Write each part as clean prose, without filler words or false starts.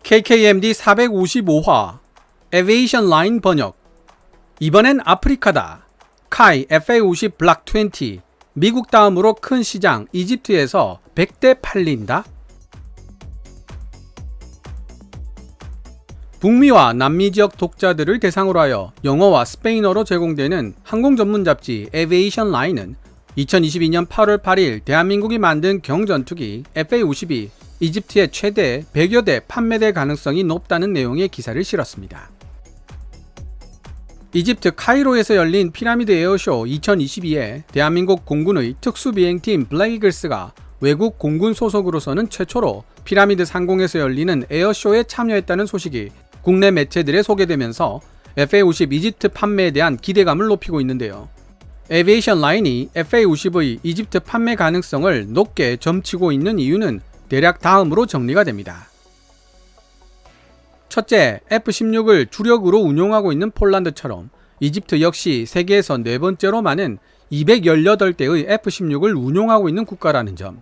KKMD 455화 에비에이션 라인 번역. 이번엔 아프리카다. 카이 FA50 블락 20. 미국 다음으로 큰 시장 이집트에서 100대 팔린다. 북미와 남미 지역 독자들을 대상으로 하여 영어와 스페인어로 제공되는 항공 전문 잡지 에비에이션 라인은 2022년 8월 8일 대한민국이 만든 경전투기 FA50이 이집트에 최대 100여 대 판매될 가능성이 높다는 내용의 기사를 실었습니다. 이집트 카이로에서 열린 피라미드 에어쇼 2022에 대한민국 공군의 특수비행팀 블랙이글스가 외국 공군 소속으로서는 최초로 피라미드 상공에서 열리는 에어쇼에 참여했다는 소식이 국내 매체들에 소개되면서 FA50 이집트 판매에 대한 기대감을 높이고 있는데요. 에비에이션 라인이 FA50의 이집트 판매 가능성을 높게 점치고 있는 이유는 대략 다음으로 정리가 됩니다. 첫째, F-16을 주력으로 운용하고 있는 폴란드처럼 이집트 역시 세계에서 네 번째로 많은 218대의 F-16을 운용하고 있는 국가라는 점.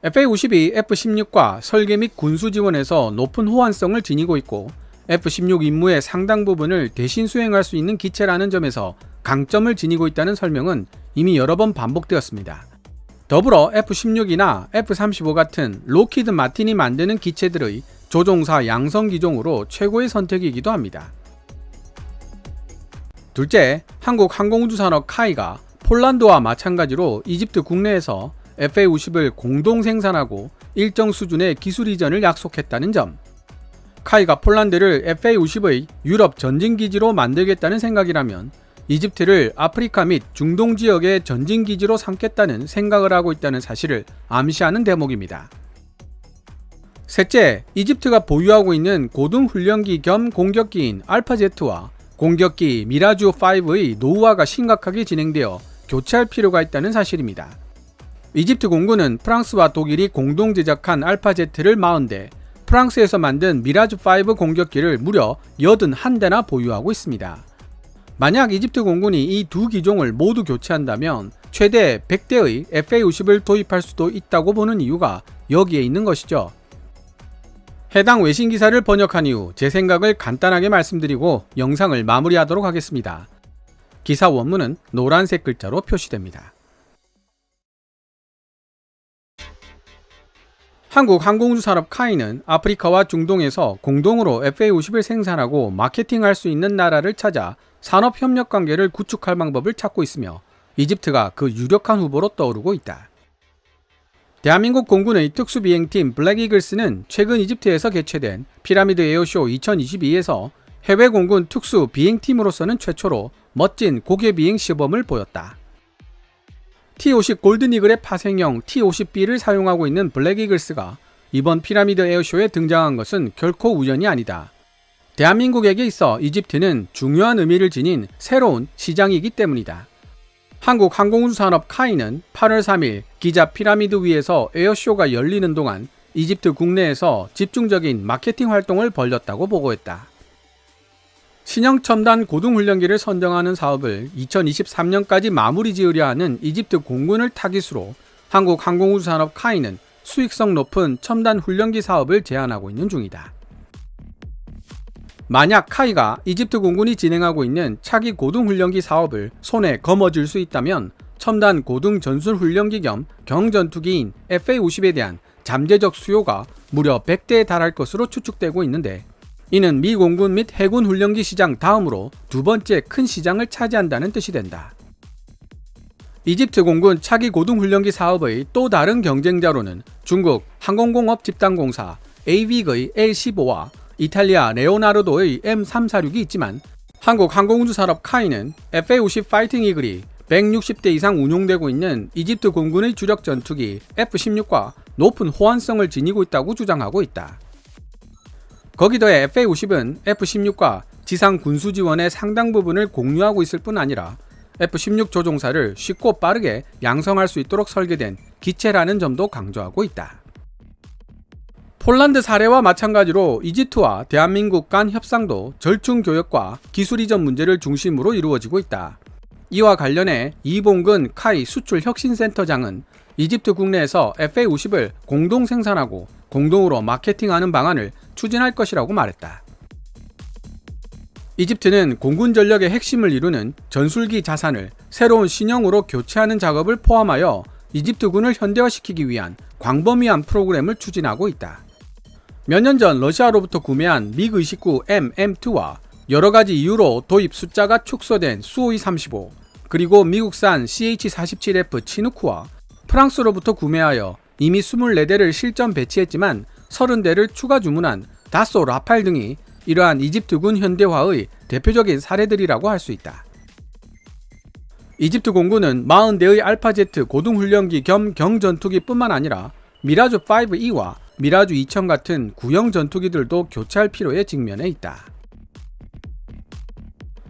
FA50이 F-16과 설계 및 군수 지원에서 높은 호환성을 지니고 있고 F-16 임무의 상당 부분을 대신 수행할 수 있는 기체라는 점에서 강점을 지니고 있다는 설명은 이미 여러 번 반복되었습니다. 더불어 F-16이나 F-35 같은 로키드 마틴이 만드는 기체들의 조종사 양성 기종으로 최고의 선택이기도 합니다. 둘째, 한국 항공우주산업 카이가 폴란드와 마찬가지로 이집트 국내에서 FA50을 공동 생산하고 일정 수준의 기술 이전을 약속했다는 점. 카이가 폴란드를 FA50의 유럽 전진기지로 만들겠다는 생각이라면 이집트를 아프리카 및 중동 지역의 전진기지로 삼겠다는 생각을 하고 있다는 사실을 암시하는 대목입니다. 셋째, 이집트가 보유하고 있는 고등훈련기 겸 공격기인 알파제트와 공격기 미라주5의 노후화가 심각하게 진행되어 교체할 필요가 있다는 사실입니다. 이집트 공군은 프랑스와 독일이 공동 제작한 알파제트를 40대, 프랑스에서 만든 미라주5 공격기를 무려 81대나 보유하고 있습니다. 만약 이집트 공군이 이 두 기종을 모두 교체한다면 최대 100대의 FA50을 도입할 수도 있다고 보는 이유가 여기에 있는 것이죠. 해당 외신 기사를 번역한 이후 제 생각을 간단하게 말씀드리고 영상을 마무리하도록 하겠습니다. 기사 원문은 노란색 글자로 표시됩니다. 한국 항공우주산업 카이는 아프리카와 중동에서 공동으로 FA50을 생산하고 마케팅할 수 있는 나라를 찾아 산업협력 관계를 구축할 방법을 찾고 있으며 이집트가 그 유력한 후보로 떠오르고 있다. 대한민국 공군의 특수비행팀 블랙이글스는 최근 이집트에서 개최된 피라미드 에어쇼 2022에서 해외 공군 특수비행팀으로서는 최초로 멋진 고개비행 시범을 보였다. T-50 골든이글의 파생형 T-50B를 사용하고 있는 블랙이글스가 이번 피라미드 에어쇼에 등장한 것은 결코 우연이 아니다. 대한민국에게 있어 이집트는 중요한 의미를 지닌 새로운 시장이기 때문이다. 한국 항공우주산업 카이는 8월 3일 기자 피라미드 위에서 에어쇼가 열리는 동안 이집트 국내에서 집중적인 마케팅 활동을 벌였다고 보고했다. 신형 첨단 고등훈련기를 선정하는 사업을 2023년까지 마무리 지으려 하는 이집트 공군을 타깃으로 한국 항공우주산업 카이는 수익성 높은 첨단 훈련기 사업을 제안하고 있는 중이다. 만약 카이가 이집트 공군이 진행하고 있는 차기 고등훈련기 사업을 손에 거머쥘 수 있다면 첨단 고등 전술훈련기 겸 경전투기인 FA50에 대한 잠재적 수요가 무려 100대에 달할 것으로 추측되고 있는데 이는 미 공군 및 해군 훈련기 시장 다음으로 두 번째 큰 시장을 차지한다는 뜻이 된다. 이집트 공군 차기 고등훈련기 사업의 또 다른 경쟁자로는 중국 항공공업 집단공사 AVic의 L-15와 이탈리아 레오나르도의 M346이 있지만 한국 항공우주산업 카이는 FA50 파이팅 이글이 160대 이상 운용되고 있는 이집트 공군의 주력 전투기 F-16과 높은 호환성을 지니고 있다고 주장하고 있다. 거기 더해 FA50은 F-16과 지상 군수 지원의 상당 부분을 공유하고 있을 뿐 아니라 F-16 조종사를 쉽고 빠르게 양성할 수 있도록 설계된 기체라는 점도 강조하고 있다. 폴란드 사례와 마찬가지로 이집트와 대한민국 간 협상도 절충 교역과 기술 이전 문제를 중심으로 이루어지고 있다. 이와 관련해 이봉근 카이 수출 혁신센터장은 이집트 국내에서 FA50을 공동 생산하고 공동으로 마케팅하는 방안을 추진할 것이라고 말했다. 이집트는 공군 전력의 핵심을 이루는 전술기 자산을 새로운 신형으로 교체하는 작업을 포함하여 이집트군을 현대화시키기 위한 광범위한 프로그램을 추진하고 있다. 몇 년 전 러시아로부터 구매한 미그-29M M2와 여러가지 이유로 도입 숫자가 축소된 수호이-35, 그리고 미국산 CH-47F 치누크와 프랑스로부터 구매하여 이미 24대를 실전 배치했지만 30대를 추가 주문한 다소 라팔 등이 이러한 이집트군 현대화의 대표적인 사례들이라고 할 수 있다. 이집트 공군은 40대의 알파제트 고등훈련기 겸 경전투기뿐만 아니라 미라주 5E와 미라주 2000 같은 구형 전투기들도 교체할 필요에 직면해 있다.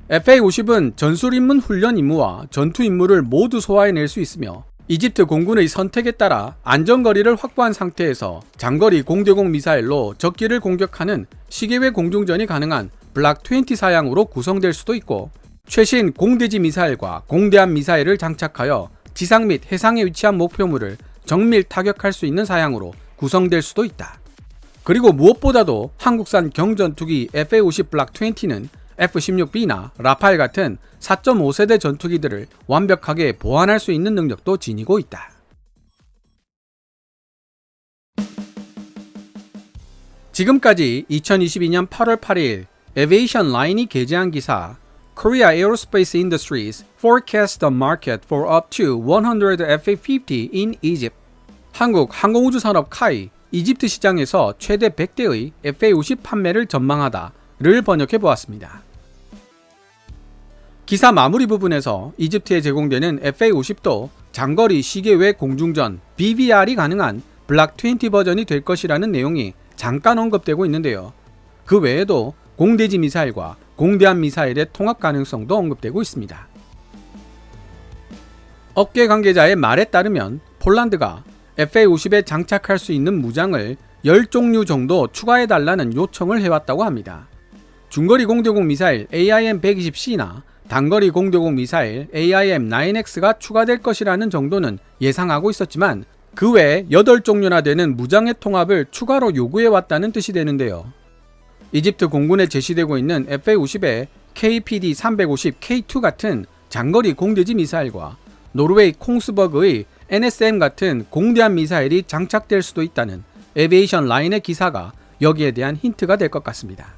FA-50은 전술 입문 훈련 임무와 전투 임무를 모두 소화해낼 수 있으며 이집트 공군의 선택에 따라 안전거리를 확보한 상태에서 장거리 공대공 미사일로 적기를 공격하는 시계외 공중전이 가능한 블락 20 사양으로 구성될 수도 있고, 최신 공대지 미사일과 공대함 미사일을 장착하여 지상 및 해상에 위치한 목표물을 정밀 타격할 수 있는 사양으로 구성될 수도 있다. 그리고 무엇보다도 한국산 경전투기 FA-50 블락 20는 F-16B나 라팔 같은 4.5세대 전투기들을 완벽하게 보완할 수 있는 능력도 지니고 있다. 지금까지 2022년 8월 8일 에비에이션 라인이 게재한 기사 Korea Aerospace Industries forecast the market for up to 100 FA-50 in Egypt. 한국 항공우주산업 카이 이집트 시장에서 최대 100대의 FA-50 판매를 전망하다를 번역해 보았습니다. 기사 마무리 부분에서 이집트에 제공되는 FA-50도 장거리 시계외 공중전 BVR이 가능한 블락 20 버전이 될 것이라는 내용이 잠깐 언급되고 있는데요. 그 외에도 공대지 미사일과 공대함 미사일의 통합 가능성도 언급되고 있습니다. 업계 관계자의 말에 따르면 폴란드가 FA-50에 장착할 수 있는 무장을 10종류 정도 추가해달라는 요청을 해왔다고 합니다. 중거리 공대공 미사일 AIM-120C나 단거리 공대공 미사일 AIM-9X가 추가될 것이라는 정도는 예상하고 있었지만 그 외에 8종류나 되는 무장의 통합을 추가로 요구해왔다는 뜻이 되는데요. 이집트 공군에 제시되고 있는 FA-50에 KPD-350K2 같은 장거리 공대지 미사일과 노르웨이 콩스버그의 NSM 같은 공대함 미사일이 장착될 수도 있다는 에비에이션 라인의 기사가 여기에 대한 힌트가 될 것 같습니다.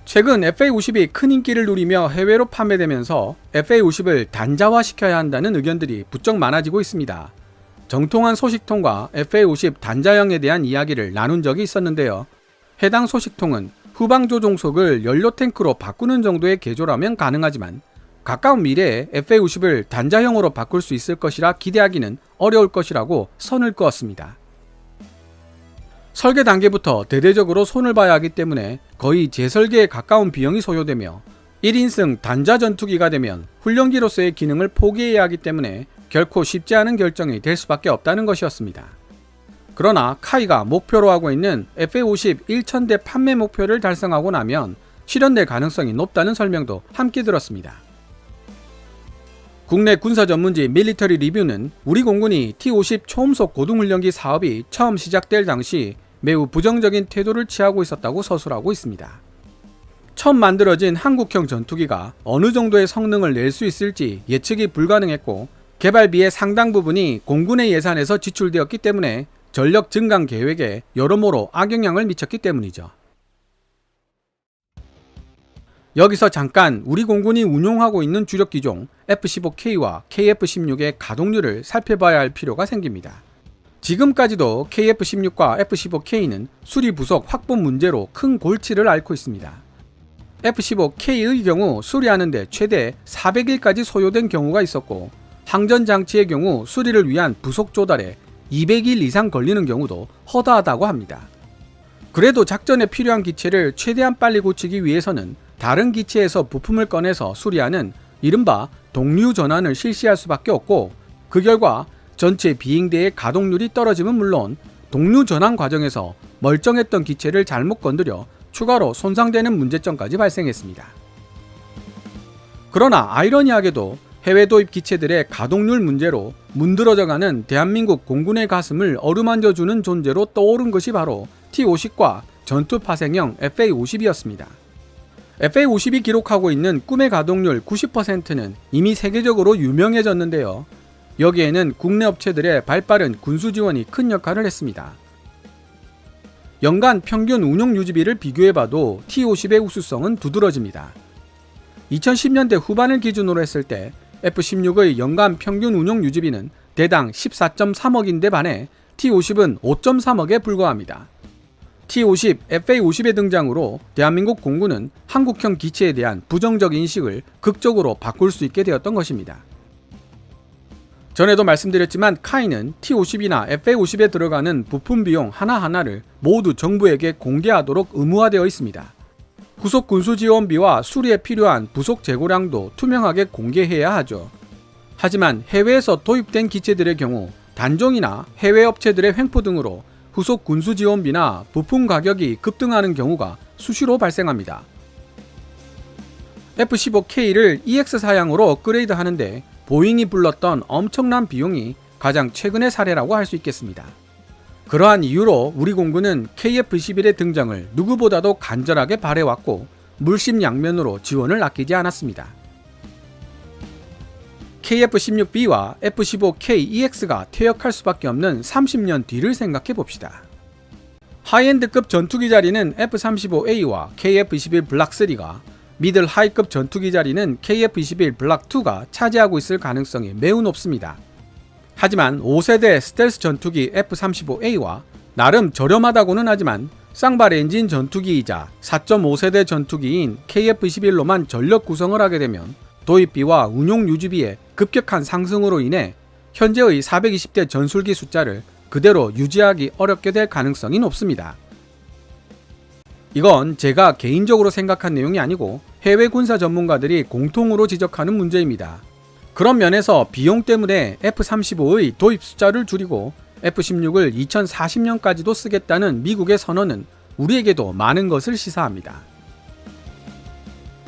최근 FA-50이 큰 인기를 누리며 해외로 판매되면서 FA-50을 단자화시켜야 한다는 의견들이 부쩍 많아지고 있습니다. 정통한 소식통과 FA-50 단자형에 대한 이야기를 나눈 적이 있었는데요. 해당 소식통은 후방 조종속을 연료 탱크로 바꾸는 정도의 개조라면 가능하지만 가까운 미래에 FA-50을 단자형으로 바꿀 수 있을 것이라 기대하기는 어려울 것이라고 선을 그었습니다. 설계 단계부터 대대적으로 손을 봐야 하기 때문에 거의 재설계에 가까운 비용이 소요되며 1인승 단자 전투기가 되면 훈련기로서의 기능을 포기해야 하기 때문에 결코 쉽지 않은 결정이 될 수밖에 없다는 것이었습니다. 그러나 카이가 목표로 하고 있는 FA-50 1000대 판매 목표를 달성하고 나면 실현될 가능성이 높다는 설명도 함께 들었습니다. 국내 군사 전문지 밀리터리 리뷰는 우리 공군이 T-50 초음속 고등훈련기 사업이 처음 시작될 당시 매우 부정적인 태도를 취하고 있었다고 서술하고 있습니다. 처음 만들어진 한국형 전투기가 어느 정도의 성능을 낼 수 있을지 예측이 불가능했고 개발비의 상당 부분이 공군의 예산에서 지출되었기 때문에 전력 증강 계획에 여러모로 악영향을 미쳤기 때문이죠. 여기서 잠깐 우리 공군이 운용하고 있는 주력 기종 F-15K와 KF-16의 가동률을 살펴봐야 할 필요가 생깁니다. 지금까지도 KF-16과 F-15K는 수리 부속 확보 문제로 큰 골치를 앓고 있습니다. F-15K의 경우 수리하는데 최대 400일까지 소요된 경우가 있었고 항전장치의 경우 수리를 위한 부속 조달에 200일 이상 걸리는 경우도 허다하다고 합니다. 그래도 작전에 필요한 기체를 최대한 빨리 고치기 위해서는 다른 기체에서 부품을 꺼내서 수리하는 이른바 동류 전환을 실시할 수밖에 없고 그 결과 전체 비행대의 가동률이 떨어지면 물론 동류 전환 과정에서 멀쩡했던 기체를 잘못 건드려 추가로 손상되는 문제점까지 발생했습니다. 그러나 아이러니하게도 해외 도입 기체들의 가동률 문제로 문드러져가는 대한민국 공군의 가슴을 어루만져주는 존재로 떠오른 것이 바로 T-50과 전투 파생형 FA-50이었습니다. FA-50이 기록하고 있는 꿈의 가동률 90%는 이미 세계적으로 유명해졌는데요. 여기에는 국내 업체들의 발빠른 군수 지원이 큰 역할을 했습니다. 연간 평균 운용 유지비를 비교해봐도 T-50의 우수성은 두드러집니다. 2010년대 후반을 기준으로 했을 때 F-16의 연간 평균 운용 유지비는 대당 14.3억인데 반해 T-50은 5.3억에 불과합니다. T-50, FA-50의 등장으로 대한민국 공군은 한국형 기체에 대한 부정적 인식을 극적으로 바꿀 수 있게 되었던 것입니다. 전에도 말씀드렸지만 카이는 T-50이나 FA-50에 들어가는 부품 비용 하나하나를 모두 정부에게 공개하도록 의무화되어 있습니다. 후속 군수지원비와 수리에 필요한 부속 재고량도 투명하게 공개해야 하죠. 하지만 해외에서 도입된 기체들의 경우 단종이나 해외 업체들의 횡포 등으로 후속 군수지원비나 부품 가격이 급등하는 경우가 수시로 발생합니다. F-15K를 EX 사양으로 업그레이드 하는데 보잉이 불렀던 엄청난 비용이 가장 최근의 사례라고 할 수 있겠습니다. 그러한 이유로 우리 공군은 KF-21의 등장을 누구보다도 간절하게 바라왔고 물심양면으로 지원을 아끼지 않았습니다. KF-16B와 F-15K-EX가 퇴역할 수밖에 없는 30년 뒤를 생각해 봅시다. 하이엔드급 전투기 자리는 F-35A와 KF-21 블락 3가, 미들 하이급 전투기 자리는 KF-21 블락 2가 차지하고 있을 가능성이 매우 높습니다. 하지만 5세대 스텔스 전투기 F-35A와 나름 저렴하다고는 하지만 쌍발 엔진 전투기이자 4.5세대 전투기인 KF-21로만 전력 구성을 하게 되면 도입비와 운용 유지비의 급격한 상승으로 인해 현재의 420대 전술기 숫자를 그대로 유지하기 어렵게 될 가능성이 높습니다. 이건 제가 개인적으로 생각한 내용이 아니고 해외 군사 전문가들이 공통으로 지적하는 문제입니다. 그런 면에서 비용 때문에 F-35의 도입 숫자를 줄이고 F-16을 2040년까지도 쓰겠다는 미국의 선언은 우리에게도 많은 것을 시사합니다.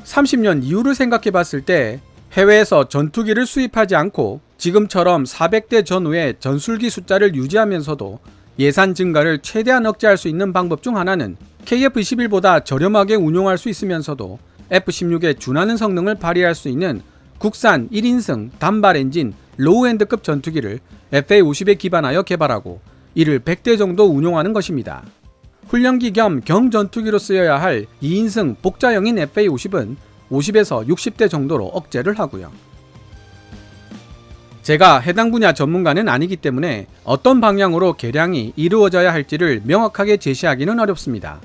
30년 이후를 생각해 봤을 때 해외에서 전투기를 수입하지 않고 지금처럼 400대 전후의 전술기 숫자를 유지하면서도 예산 증가를 최대한 억제할 수 있는 방법 중 하나는 KF-21보다 저렴하게 운용할 수 있으면서도 F-16에 준하는 성능을 발휘할 수 있는 국산 1인승 단발 엔진 로우엔드급 전투기를 FA-50에 기반하여 개발하고 이를 100대 정도 운용하는 것입니다. 훈련기 겸 경전투기로 쓰여야 할 2인승 복자형인 FA-50은 50에서 60대 정도로 억제를 하고요. 제가 해당 분야 전문가는 아니기 때문에 어떤 방향으로 개량이 이루어져야 할지를 명확하게 제시하기는 어렵습니다.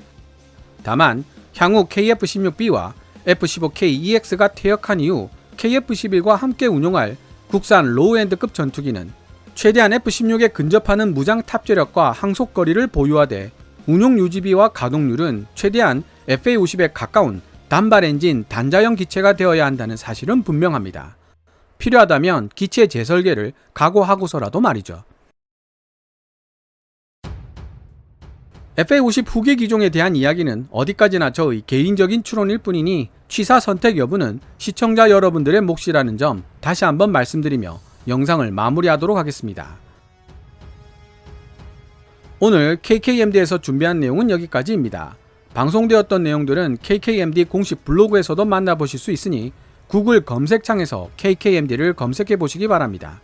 다만 향후 KF-16B와 F-15K-EX가 퇴역한 이후 KF-11과 함께 운용할 국산 로우엔드급 전투기는 최대한 F-16에 근접하는 무장 탑재력과 항속거리를 보유하되 운용 유지비와 가동률은 최대한 FA-50에 가까운 단발 엔진 단자형 기체가 되어야 한다는 사실은 분명합니다. 필요하다면 기체 재설계를 각오하고서라도 말이죠. FA-50 후계 기종에 대한 이야기는 어디까지나 저의 개인적인 추론일 뿐이니 취사 선택 여부는 시청자 여러분들의 몫이라는 점 다시 한번 말씀드리며 영상을 마무리하도록 하겠습니다. 오늘 KKMD에서 준비한 내용은 여기까지입니다. 방송되었던 내용들은 KKMD 공식 블로그에서도 만나보실 수 있으니 구글 검색창에서 KKMD를 검색해 보시기 바랍니다.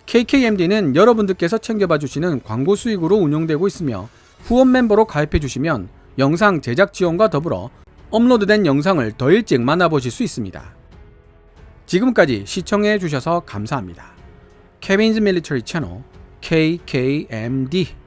KKMD는 여러분들께서 챙겨봐 주시는 광고 수익으로 운영되고 있으며 후원 멤버로 가입해 주시면 영상 제작 지원과 더불어 업로드된 영상을 더 일찍 만나보실 수 있습니다. 지금까지 시청해 주셔서 감사합니다. 케빈즈 밀리터리 채널 KKMD